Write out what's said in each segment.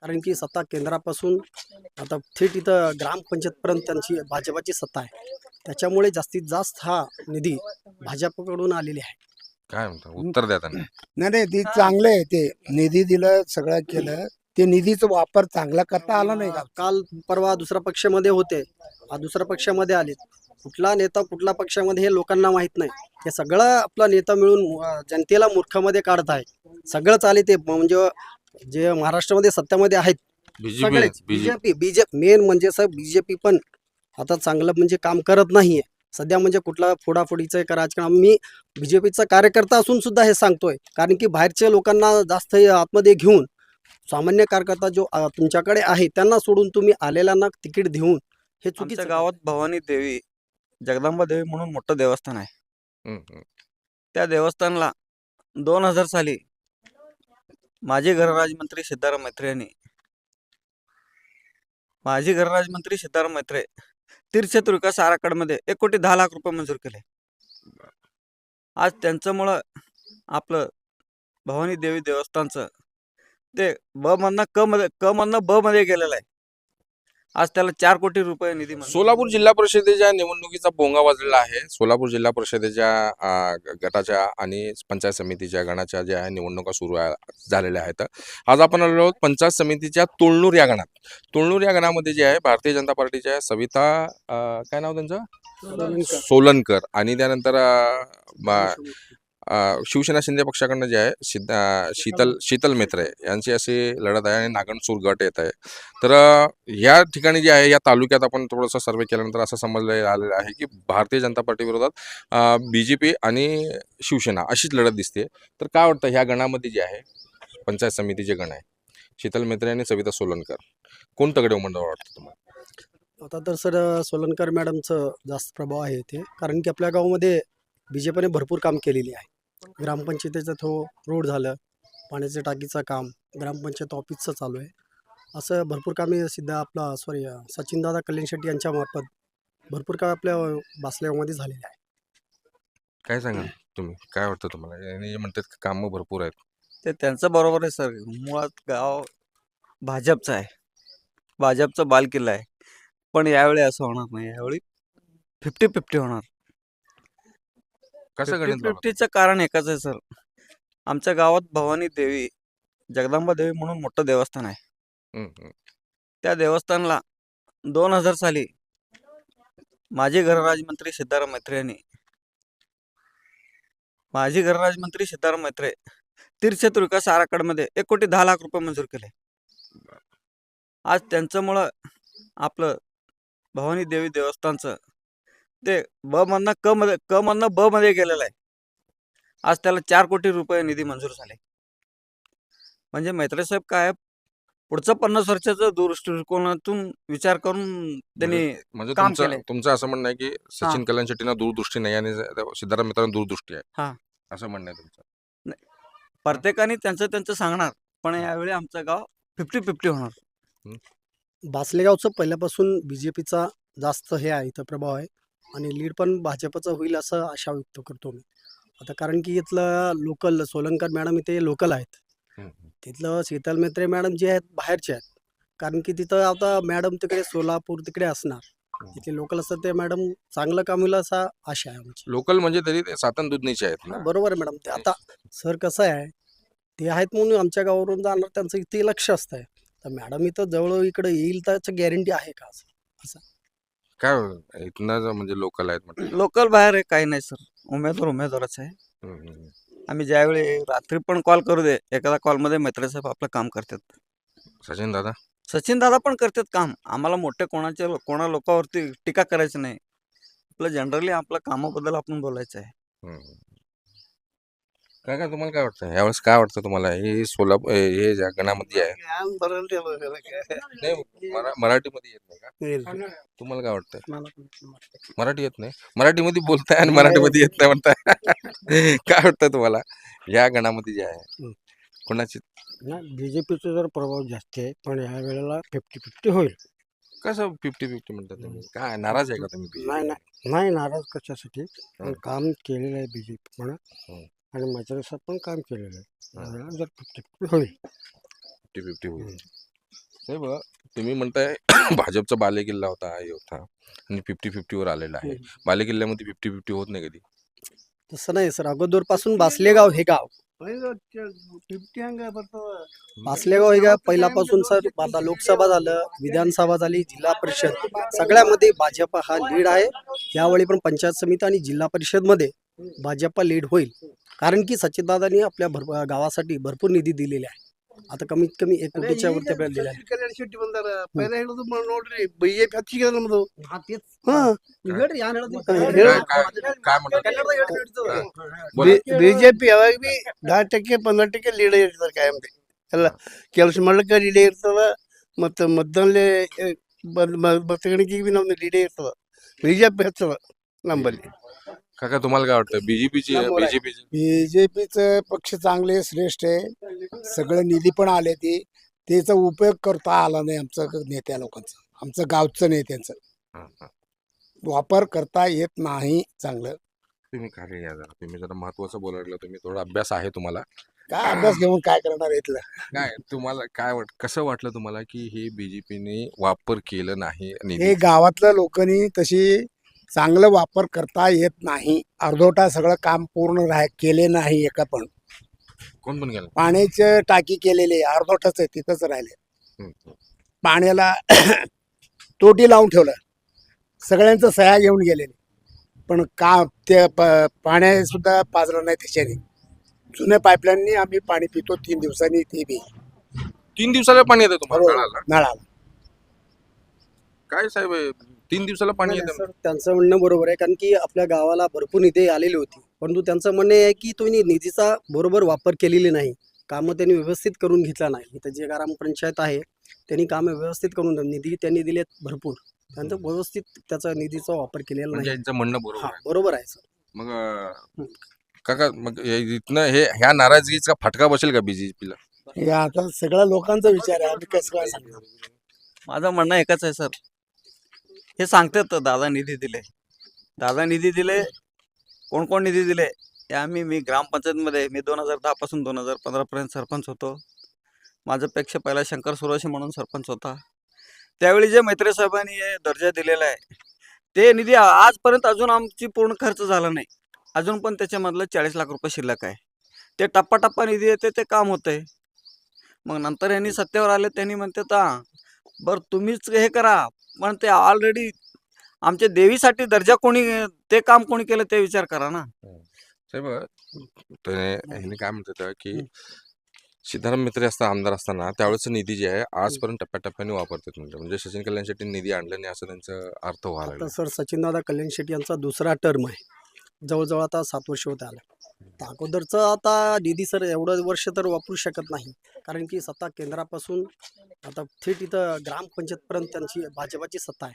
कारण की सत्ता केंद्रापासून आता थेट इथं ग्रामपंचायतपर्यंत त्यांची भाजपाची सत्ता आहे. त्याच्यामुळे जास्तीत जास्त हा निधी भाजपकडून आलेली आहे. काय म्हणता उत्तर द्या त्यांना. नाही नाही ते चांगलं आहे. ते निधी दिलं सगळं केलं, ते निधीचा वापर चांगला करता आला नाही का? काल परवा दुसऱ्या पक्षामध्ये होते, आज दुसऱ्या पक्षामध्ये आले. कुठला नेता कुठल्या पक्षामध्ये हे लोकांना माहित नाही. हे सगळं आपला नेता मिळून जनतेला मूर्खामध्ये काढत आहे. सगळंच आले ते म्हणजे जे महाराष्ट्रामध्ये सत्तेमध्ये आहेत सगळेच बीजेपी मेन म्हणजे साहेब बीजेपी पण आता चांगलं म्हणजे काम करत नाहीये सध्या. म्हणजे कुठला फोडाफोडीचं एक राजकारण मी बीजेपीचा कार्यकर्ता असून सुद्धा हे सांगतोय, कारण की बाहेरच्या लोकांना जास्त हे आतमध्ये घेऊन सामान्य कार्यकर्ता जो तुमच्याकडे आहे त्यांना सोडून तुम्ही आलेल्यांना तिकीट देऊन हे आमच्या चुकीचं गावात भवानी देवी जगदंबा देवी म्हणून मोठं देवस्थान आहे. हम्म, हम्म. त्या देवस्थानला 2000 साली माजी गृहराज्यमंत्री सिद्धाराम मैत्रे यांनी तीर्थक्षेत्र विकास आराखड्यामध्ये 1,10,00,000 रुपये मंजूर केले. आज त्यांच्यामुळं आपलं भवानी देवी देवस्थानचं ते ब मधनं ब मध्ये गेलेलं आहे. आज त्याला 4 कोटी रुपये निधी मंजूर सोलापूर जिल्हा परिषदेच्या निवडणुकीचा भोंगा वाजलेला आहे. सोलापूर जिल्हा परिषदेच्या गटाच्या आणि पंचायत समितीच्या गणाच्या ज्या आहे निवडणुका झालेल्या आहेत. आज आपण आलेलो आहोत पंचायत समितीच्या तुळनूर या गणात. तुळनूर या गणामध्ये जे आहे भारतीय जनता पार्टीच्या सविता काय नाव त्यांचं सोलनकर आणि त्यानंतर शिवसेना शिंदे पक्षाकडनं जे आहे शीतल मेत्रे यांची अशी लढत आहे आणि नागणसूर गट येत आहे. तर या ठिकाणी जे आहे या तालुक्यात आपण थोडंसं सर्वे केल्यानंतर असं समजलं आलेलं आहे की भारतीय जनता पार्टी विरोधात बीजेपी आणि शिवसेना अशीच लढत दिसते. तर काय वाटतं ह्या गणामध्ये जे आहे पंचायत समितीचे गण आहे शीतल मेत्रे आणि सविता सोलनकर, कोण तगडे उमेदवार वाटतं तुम्हाला? आता तर सर सोलनकर मॅडमचं जास्त प्रभाव आहे इथे, कारण की आपल्या गावामध्ये बीजेपीने भरपूर काम केलेली आहे. ग्रामपंचायतीचं रोड झालं, पाण्याच्या टाकीचं काम, ग्रामपंचायत ऑफिसचं चालू आहे. असं भरपूर कामे सचिनदादा कल्याण शेट्टी यांच्या मार्फत भरपूर काम आपल्या बासलेगावमध्ये झालेले आहे. काय सांगा तुम्ही, काय वाटतं तुम्हाला? यांनी म्हणतात कामं भरपूर आहेत. ते त्यांचं बरोबर आहे सर. मुळात गाव भाजपचं आहे, भाजपचा बालकिल्ला आहे. पण यावेळी असं होणार नाही. यावेळी 50-50 होणार. कसं गणित बाबा? 50-50चं कारण एकच आहे सर. आमच्या गावात भवानी देवी जगदंबा देवी म्हणून मोठं देवस्थान आहे. हम्म, हम्म. त्या देवस्थानला 2000 साली माजी गृहराज्यमंत्री सिद्धाराम मैत्रे तीर्थक्षेत्र विकास आराखड्यामध्ये 1,10,00,000 रुपये मंजूर केले. आज त्यांच्यामुळं आपलं भवानी देवी देवस्थानचं ते ब मधनं ब मध्ये गेलेलं आहे. आज त्याला 4 कोटी रुपये निधी मंजूर झाले. म्हणजे मैत्रे साहेब काय पुढचं 50 वर्षाचं दृष्टिकोनातून विचार करून त्यांनी म्हणजे काम केलंय. तुमचं असं म्हणणं आहे की सचिन कल्याण शेट्टींना दूरदृष्टी नाही आणि सिद्धाराम मित्रांना दूरदृष्टी आहे, हा. असं म्हणणं आहे तुमचं? प्रत्येकाने त्यांचं सांगणार, पण यावेळी आमचं गाव 50-50 होणार. बासलेगावचं पहिल्यापासून बीजेपीचा जास्त हे आहे, इथं प्रभाव आहे आणि लीड पण भाजपचं होईल असं आशा व्यक्त करतो मी. आता कारण की इथलं लोकल सोलनकर मॅडम इथे लोकल आहेत. तिथलं शीतल मेत्रे मॅडम जे आहेत बाहेरचे आहेत, कारण की तिथं आता मॅडम तिकडे सोलापूर तिकडे असणार. तिथे लोकल असतात ते मॅडम चांगलं काम होईल असा आशा आहे आमची. लोकल म्हणजे तरी ते सातन दुधनीचे आहेत ना? बरोबर आहे मॅडम. ते आता सर कसं आहे, ते आहेत म्हणून आमच्या गावावरून जाणार, त्यांचं इथे लक्ष असतंय. तर मॅडम इथं जवळ इकडे येईल त्याची गॅरंटी आहे का असं? काय इथनं म्हणजे लोकल आहेत म्हटलं. लोकल बाहेर आहे काही नाही सर. उमेदवारच आहे. आम्ही ज्यावेळी रात्री पण कॉल करू दे, एखादा कॉलमध्ये मैत्रे साहेब आपलं काम करतात. सचिन दादा पण करतात काम. आम्हाला मोठे कोणा लोकांवरती टीका करायची नाही. आपलं जनरली आपल्या कामाबद्दल आपण बोलायचं आहे. काय तुम्हाला काय वाटतं यावेळेस? काय वाटतं तुम्हाला हे सोलापूर हे ज्या गणामध्ये आहे नाही, मराठीमध्ये येत नाही का? तुम्हाला काय वाटतंय? मराठी येत नाही, मराठीमध्ये बोलताय आणि मराठीमध्ये येत नाही म्हणताय. काय वाटतं तुम्हाला या गणामध्ये जे आहे कोणाची? बीजेपीचा जर प्रभाव जास्त आहे, पण ह्या वेळेला 50-50 होईल. कसं 50-50 म्हणतात तुम्ही? काय नाराज आहे का तुम्ही? नाही नाराज कशासाठी, पण काम केलेलं आहे बीजेपी म्हणा आणि मैत्रे साहेब पण काम केलेलं आहे. जर 50-50 होईल. 50-50 होईल. साहेब तुम्ही म्हणताय भाजपचा बालेकिल्ला होता हे होता आणि 50-50 वर आलेला आहे. बालेकिल्ल्यामध्ये 50-50 होत नाही कधी. तसं नाही सर, अगोदर पासून बासलेगाव हे गाव बासलेगाव हे गाव पहिल्यापासून सर, आता लोकसभा झालं, विधानसभा झाली, जिल्हा परिषद सगळ्यामध्ये भाजप हा लीड आहे. यावेळी पण पंचायत समिती आणि जिल्हा परिषद मध्ये भाजपा लीड होईल. कारण की सचिनदादांनी आपल्या गावासाठी भरपूर निधी दिलेला आहे. आता कमीत कमी 1 कोटीच्या वरती आपल्याला दिला आहे. काय म्हणतात? बोला. ಬಿಜೆಪಿ ಯಾವಾಗ ಬಿ 10% 15% ಲೀಡ್ ಇರ್ತದೆ ಕಾಯಂತೆ ಎಲ್ಲ ಕೆಲಸ ಮಾಡ್ಲಿಕ್ಕೆ ಲೀಡೇ ಇರ್ತದ ಮತ್ತು ಮದ್ದಲ್ಲೇ ಮತಗಣಿಕೆಗೆ ಬಿ ನಮ್ದು ಲೀಡೇ ಇರ್ತದ ಬಿಜೆಪಿ ಹೆಚ್ಚದ ನಮ್ಮಲ್ಲಿ. काका तुम्हाला काय वाटतं बीजेपीची बीजेपीचं पक्ष चांगले श्रेष्ठ आहे. सगळं निधी पण आले त्याचा उपयोग करता आला नाही आमचं नेत्या लोकांचं, आमचं गावचं नेत्यांचं वापर करता येत नाही चांगलं. तुम्ही खाली या जरा, तुम्ही जरा महत्वाचं बोलायला तुम्ही थोडा अभ्यास आहे तुम्हाला. काय अभ्यास घेऊन काय करणार इथलं. काय तुम्हाला काय कसं वाटलं तुम्हाला की हे बीजेपीने वापर केलं नाही हे निधी? गावातल्या लोकांनी तशी चांगलं वापर करता येत नाही. अर्धोटा सगळं काम पूर्ण केले नाही. एका पण कोण पण गेलं? पाण्याचे टाकी केलेले अर्धोटाच आहे, तिथंच राहिले. हम्म. पाण्याला तोटी लावून ठेवलं, सगळ्यांचं सह्या घेऊन गेलेले, पण का ते पाण्या सुद्धा पाजलं नाही त्याच्याने. जुन्या पाईपलाईननी आम्ही पाणी पितो 3 दिवसांनी, ते बी 3 दिवसाला पाणी येतं तुम्हाला नळाला? नळाला. काय साहेब 3 दिवसाला पाणी नाही, येतं? सर, त्यांचं म्हणणं बरोबर आहे. कारण की आपल्या गावाला भरपूर निधी आलेली होती, परंतु त्यांचं म्हणणं आहे की तुम्ही निधीचा बरोबर वापर केलेली नाही. कामं त्यांनी व्यवस्थित करून घेतला नाही. इथं जे ग्रामपंचायत आहे त्यांनी कामं व्यवस्थित करून निधी त्यांनी दिलेत भरपूर, त्यांचं व्यवस्थित त्याचा निधीचा वापर केलेला म्हणजे नाही. यांचं म्हणणं बरोबर हा, आहे. बरोबर आहे सर. मग काका मग इथनं ह्या नाराजगीचा फटका बसेल का बीजेपीला? हे आता सगळ्या लोकांचा विचार आहे, आम्ही कसं काय सांगणार. माझं म्हणणं एकच आहे सर, हे सांगतात दादा निधी दिले, दादा निधी दिले, कोण कोण निधी दिले हे आम्ही मी ग्रामपंचायतमध्ये मी 2010 पासून 2015 पर्यंत सरपंच होतो. माझ्यापेक्षा पहिला शंकर सुरवशी म्हणून सरपंच होता. त्यावेळी जे मैत्री साहेबांनी हे दर्जा दिलेला आहे ते निधी आजपर्यंत अजून आमची पूर्ण खर्च झाला नाही. अजून पण त्याच्यामधलं 40 लाख रुपये शिल्लक आहे. ते टप्पा निधी येते, ते काम होतंय. मग नंतर यांनी सत्तेवर आले, त्यांनी म्हणतात बरं तुम्हीच हे करा, पण ते ऑलरेडी आमच्या देवीसाठी दर्जा कोणी, ते काम कोणी केलं ते विचार करा ना. साहेब ह्याने काय म्हणतात की सिद्धाराम मित्रे आमदार असताना त्यावेळेस निधी जे आहे आजपर्यंत टप्प्याटप्प्याने वापरतात. म्हणजे सचिन कल्याण शेट्टी निधी आणलं नाही असं त्यांचं अर्थ व्हायला आता लागला. सर, सचिनदादा कल्याण शेट्टी यांचा दुसरा टर्म आहे, जवळजवळ आता 7 वर्ष होत आलं. तर अगोदरचं आता निधी सर एवढं वर्ष तर वापरू शकत नाही, कारण की सत्ता केंद्रापासून आता थेट इथं ग्रामपंचायतपर्यंत त्यांची भाजपाची सत्ता आहे.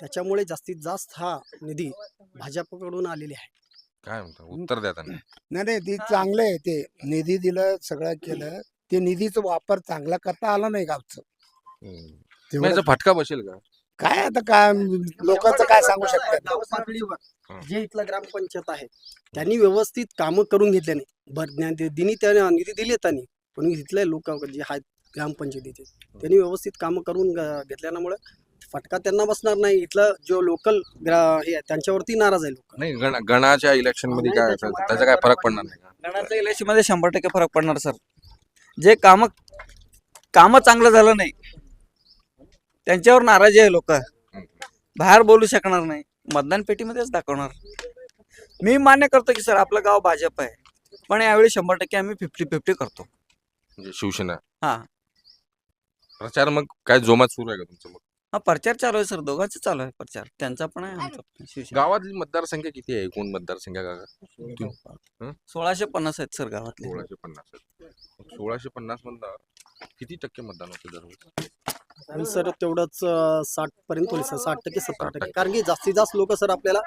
त्याच्यामुळे जास्तीत जास्त हा निधी भाजपकडून आलेली आहे. काय म्हणता उत्तर द्या त्यांना. नाही ते चांगलं आहे. ते निधी दिलं, सगळं केलं, ते निधीचा वापर चांगला करता आला नाही गावचं. मग याचा फटका बसेल का? काय आता काय लोकांचं काय सांगू शकतात. गाव पातळीवर जे इथलं ग्रामपंचायत आहे त्यांनी व्यवस्थित कामं करून घेतले नाही. दिनी त्यांनी निधी दिले त्यांनी, पण इथले लोक जे आहेत ग्रामपंचायतीचे त्यांनी व्यवस्थित कामं करून घेतल्यामुळे फटका त्यांना बसणार नाही. इथलं जो लोकल हे आहे, त्यांच्यावरती नाराज आहे लोक. नाही गणाच्या इलेक्शन मध्ये काय त्याचा काय फरक पडणार नाही का? गणाच्या इलेक्शनमध्ये 100% फरक पडणार सर. जे कामं चांगलं झालं नाही त्यांच्यावर नाराजी आहे लोक, बाहेर बोलू शकणार नाही, मतदान पेटीमध्येच दाखवणार. मी मान्य करतो की सर आपलं गाव भाजप आहे, पण यावेळी 100% आम्ही 50-50 करतो. म्हणजे शिवसेना हा प्रचार मग काय जोमात सुरू आहे का तुमचं? मग हा प्रचार चालू आहे सर, दोघांचा चालू आहे प्रचार, त्यांचा पण आहे आमचा पण. शिवसेना गावातली मतदारसंख्या किती आहे? एकूण मतदारसंख्या का 1650 आहेत सर गावातले. 1650. 1650 मधलं किती टक्के मतदान होते दररोज? आणि सर तेवढंच 60 पर्यंत होईल सर, 60% 70%. कारण की जास्तीत जास्त लोक सर आपल्याला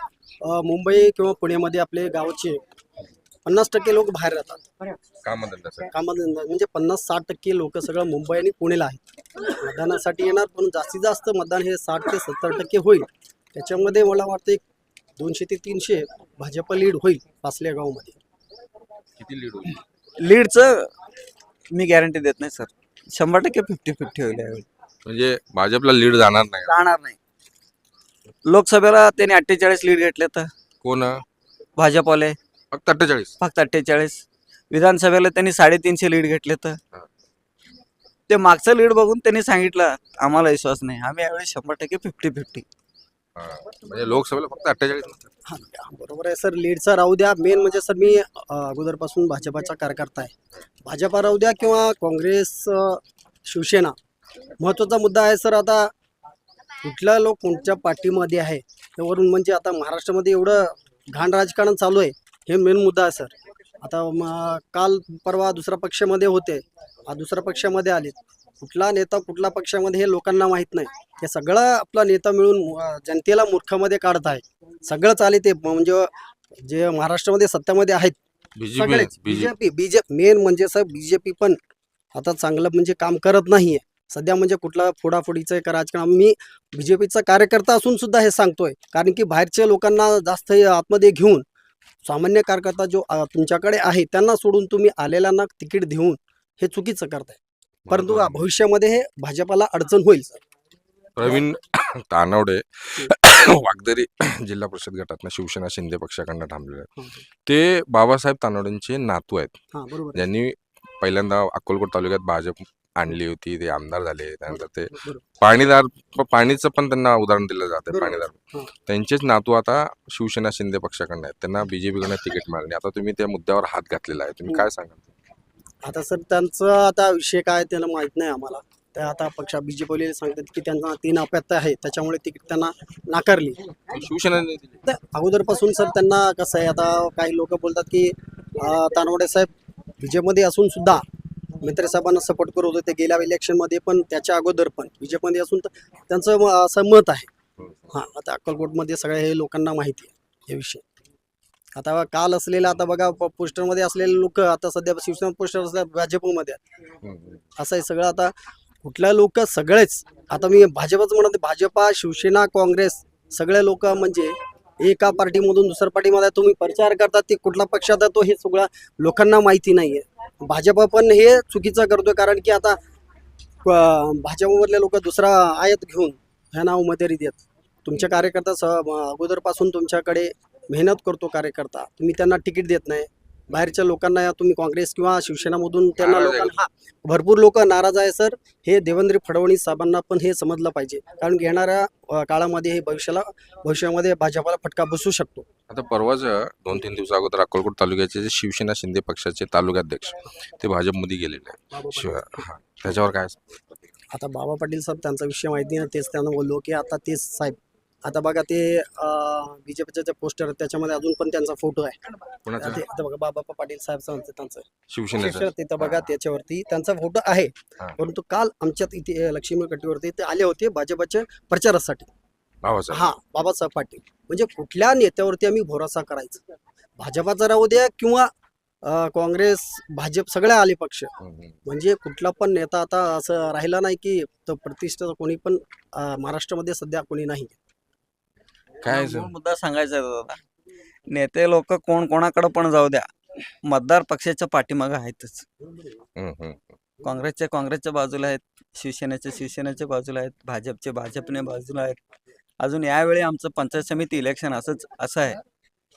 मुंबई किंवा पुण्यामध्ये आपले गावचे 50% लोक बाहेर राहतात कामाधंदा, म्हणजे 50-60% लोक सगळं मुंबई आणि पुण्याला आहेत मतदानासाठी येणार. पण जास्तीत जास्त मतदान हे 60 ते 70% होईल. त्याच्यामध्ये मला वाटतं 200 ते 300 भाजप लीड होईल पासल्या गावमध्ये. किती लीड होईल? लीडचं मी गॅरंटी देत नाही सर, 100% 50-50 होईल यावेळी. म्हणजे भाजपला लीड जाणार नाही. राहणार नाही. लोकसभेला त्यांनी 48 लीड घेतले तर कोण भाजपवाले फक्त 48? फक्त 48. विधानसभेला त्यांनी 350 लीड घेतले तर हा. ते मागचं लीड बघून त्यांनी सांगितलं आम्हाला विश्वास नाही, आम्ही यावेळी 100% 50-50. म्हणजे लोकसभेला फक्त 48? हा, बरोबर आहे सर. लीडचा राहू द्या. मेन म्हणजे सर मी अगोदरपासून भाजपाचा कार्यकर्ता आहे. भाजपा राहू द्या किंवा काँग्रेस, शिवसेना, महत्त्वाचा मुद्दा आहे सर. आता कुठला लोक कोणत्या पार्टीमध्ये आहे त्यावरून म्हणजे आता महाराष्ट्रामध्ये एवढं घाण राजकारण चालू आहे, हे मेन मुद्दा आहे सर. आता काल परवा दुसऱ्या पक्षामध्ये होते, आज दुसऱ्या पक्षामध्ये आले. कुठला नेता कुठल्या पक्षामध्ये हे लोकांना माहीत नाही. हे सगळं आपला नेता मिळून जनतेला मूर्खामध्ये काढत आहे. सगळंच आले ते म्हणजे जे महाराष्ट्रामध्ये सत्तेमध्ये आहेत सगळेच. बीजेपी मेन म्हणजे सर बीजेपी पण आता चांगलं म्हणजे काम करत नाहीये सध्या. म्हणजे कुठला फोडाफोडीचं एक राजकारण. मी बीजेपीचा कार्यकर्ता असून सुद्धा हे सांगतोय, कारण की बाहेरच्या लोकांना जास्त हे आतमध्ये घेऊन सामान्य कार्यकर्ता जो तुमच्याकडे आहे त्यांना सोडून तुम्ही आलेल्यांना तिकीट देऊन हे चुकीचं करताय. परंतु भविष्यामध्ये हे भाजपाला अडचण होईल सर. प्रवीण तानवडे वागदरी जिल्हा परिषद गटातनं शिवसेना शिंदे पक्षाकडनं थांबलेले आहेत. ते बाबासाहेब तानवडेंचे नातू आहेत, हा बरोबर ज्यांनी पहिल्यांदा अक्कलकोट तालुक्यात भाजप आणली होती. ते आमदार झाले, त्यानंतर ते बरोबर. पाणीचं पण त्यांना उदाहरण दिलं जाते. बरोबर. पाणीदार हा. त्यांचेच नातू आता शिवसेना शिंदे पक्षाकडनं आहेत. त्यांना बीजेपीकडनं तिकीट मिळाले. आता तुम्ही त्या मुद्द्यावर हात घातलेला आहे, तुम्ही काय सांगाल? आता सर त्यांचं आता विषय काय त्याला माहित नाही आम्हाला. ते आता पक्ष बीजेपीवाले सांगतात की त्यांना 3 अपत्य आहे, त्याच्यामुळे तिकीट त्यांना नाकारली. शिवसेनेने दिली. तर अगोदरपासून सर त्यांना कसं आहे, आता काही लोक बोलतात की तानवडे साहेब बीजेपीमध्ये असून सुद्धा मित्र साहेबांना सपोर्ट करत होते गेल्या इलेक्शनमध्ये पण, त्याच्या अगोदर पण बीजेपीमध्ये असून तर त्यांचं असं मत आहे. हां, आता अक्कलकोटमध्ये सगळ्या हे लोकांना माहिती आहे हे विषय. आता काल असलेला आता बघा पोस्टरमध्ये असलेले लोक आता सध्या शिवसेना पोस्टर असल्या भाजपमध्ये आहेत. असं आहे सगळं. आता कुठल्या लोक सगळेच आता मी भाजपच म्हणत, भाजपा, शिवसेना, काँग्रेस सगळे लोक म्हणजे एका पार्टीमधून दुसऱ्या पार्टीमध्ये तुम्ही प्रचार करतात, ते कुठला पक्षात आहे तो हे सगळं लोकांना माहिती नाहीये. भाजप पण हे चुकीचं करतोय, कारण की आता भाजपमधले लोक दुसरा आयात घेऊन ह्या नावमध्ये देत. तुमच्या कार्यकर्ता अगोदरपासून तुमच्याकडे मेहनत करतो कार्यकर्ता, तुम्ही त्यांना तिकीट देत नाही. बाहेरच्या लोकांना तुम्ही काँग्रेस किंवा शिवसेनामधून त्यांना नाराज आहे. लोकांना भरपूर लोक नाराज आहे सर. हे देवेंद्र फडणवीस साहेबांना पण हे समजलं पाहिजे, कारण की येणाऱ्या काळामध्ये हे भविष्यामध्ये भाजपाला फटका बसू शकतो. आता परवाच 2-3 दिवसा अगोदर अक्कलकोट तालुक्याचे जे शिवसेना शिंदे पक्षाचे तालुकाध्यक्ष ते भाजपमध्ये गेलेले आहेत. त्याच्यावर काय? आता बाबा पाटील साहेब त्यांचा विषय माहिती नाही, तेच त्यांना बोललो की आता तेच साहेब आता बघा ते बीजेपीचे जे पोस्टर त्याच्यामध्ये अजून पण त्यांचा फोटो आहे. कोणाचा? ते आता बघा बाबा पाटील साहेब त्यांचं शिवसेनेचा? तिथं बघा त्याच्यावरती त्यांचा फोटो आहे. हा. परंतु काल आमच्यात इथे लक्ष्मी कटीवरती ते आले होते भाजपच्या प्रचारासाठी. भावाचा? हा, बाबासाहेब पाटील. म्हणजे कुठल्या नेत्यावरती आम्ही भरोसा करायचा? भाजपाचा राहू द्या किंवा काँग्रेस, भाजप सगळे आले पक्ष. म्हणजे कुठला पण नेता आता असं राहिला नाही की तो प्रतिष्ठेचा कोणी पण महाराष्ट्रामध्ये सध्या कोणी नाही. काय मूळ मुद्दा सांगायचा आहे दादा. नेते लोक कोण कोणाकडे पण जाऊ द्या, मतदार पक्षाच्या पाठीमागे आहेतच. काँग्रेसच्या बाजूला आहेत, शिवसेनेच्या बाजूला आहेत, भाजपने बाजूला आहेत. अजून यावेळी आमचं पंचायत समिती इलेक्शन असं आहे,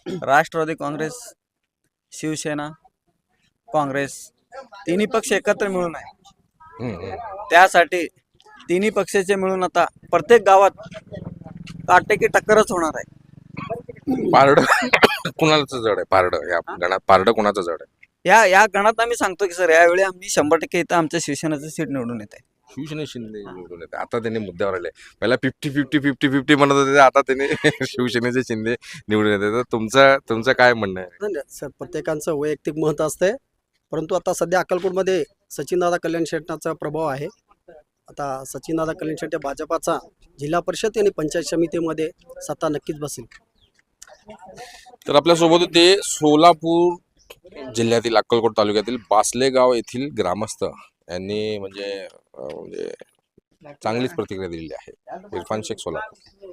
राष्ट्रवादी काँग्रेस, शिवसेना, काँग्रेस तिन्ही पक्ष एकत्र मिळून आहे. त्यासाठी तिन्ही पक्षाचे मिळून आता प्रत्येक गावात काटेकी टक्करच होणार आहे. पारड कुणाचं जड आहे? पारड या गणात पारड कुणाचं जड आहे? या गणात आम्ही सांगतो की सर यावेळी आम्ही 100% इथं आमच्या शिवसेनेचं सीट निवडून येत आहे. शिवसेना शिंदे निवडून येते. आता त्यांनी मुद्द्यावर आले. पहिला 50-50 म्हणत होते, आता त्यांनी शिवसेनेचे शिंदे निवडून येते. तर तुमचं काय म्हणणं आहे? नाही सर, प्रत्येकांचं वैयक्तिक मत असतंय. परंतु आता सध्या अक्कलकोटमध्ये सचिनदादा कल्याण शेट्टाचा प्रभाव आहे. आता सचिनदादा कल्याण शेट्टी भाजपाचा जिल्हा परिषद आणि पंचायत समितीमध्ये सत्ता नक्कीच बसेल. तर आपल्यासोबत होते सोलापूर जिल्ह्यातील अक्कलकोट तालुक्यातील बासलेगाव येथील ग्रामस्थ यांनी म्हणजे चांगलीच प्रतिक्रिया दिलेली आहे. इरफान शेख, सोलापूर.